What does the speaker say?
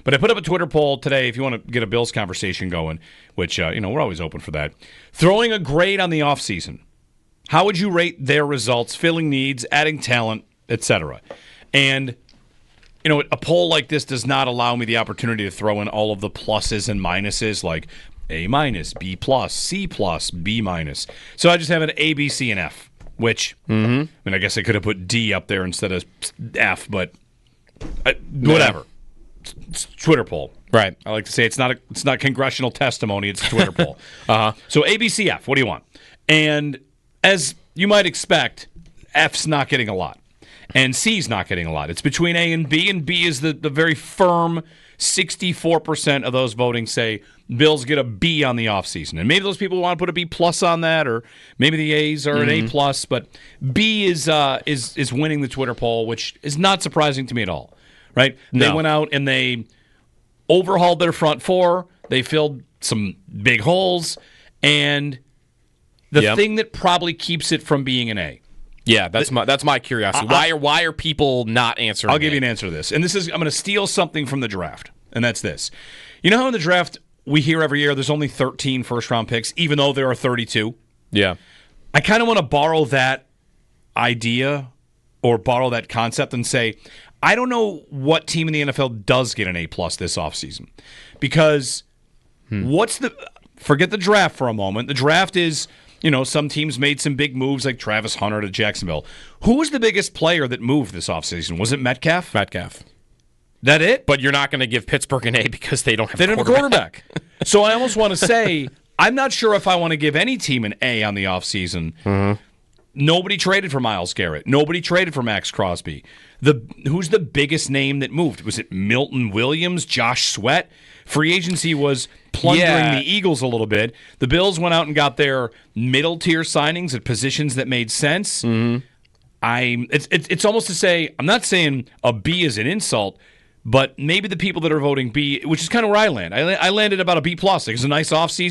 But I put up a Twitter poll today if you want to get a Bills conversation going, which, we're always open for that. Throwing a grade on the offseason. How would you rate their results, filling needs, adding talent, etc.? And, a poll like this does not allow me the opportunity to throw in all of the pluses and minuses like A-, B+, C+, B-. So I just have an A, B, C, and F, which, I guess I could have put D up there instead of F, but whatever. It's a Twitter poll. Right. I like to say it's not congressional testimony, it's a Twitter poll. So A, B, C, F, what do you want? And as you might expect, F's not getting a lot. And C's not getting a lot. It's between A and B is the very firm 64% of those voting say Bills get a B on the offseason. And maybe those people want to put a B+ on that, or maybe the A's are an A+, but B is winning the Twitter poll, which is not surprising to me at all. Right? No. They went out and they overhauled their front four. They filled some big holes. And the thing that probably keeps it from being an A. Yeah, that's my curiosity. Why are people not answering? I'll give you an answer to this. And I'm going to steal something from the draft, and that's this. You know how in the draft we hear every year there's only 13 first-round picks, even though there are 32? Yeah. I kind of want to borrow that idea or borrow that concept and say, I don't know what team in the NFL does get an A+ this offseason. Because forget the draft for a moment. The draft is... some teams made some big moves like Travis Hunter to Jacksonville. Who was the biggest player that moved this offseason? Was it Metcalf? Metcalf. That it? But you're not going to give Pittsburgh an A because they don't have a quarterback. So I almost want to say, I'm not sure if I want to give any team an A on the offseason. Mm-hmm. Nobody traded for Myles Garrett. Nobody traded for Max Crosby. Who's the biggest name that moved? Was it Milton Williams, Josh Sweat? Free agency was plundering the Eagles a little bit. The Bills went out and got their middle-tier signings at positions that made sense. Mm-hmm. It's almost to say, I'm not saying a B is an insult, but maybe the people that are voting B, which is kind of where I land. I landed about a B+. It was a nice offseason.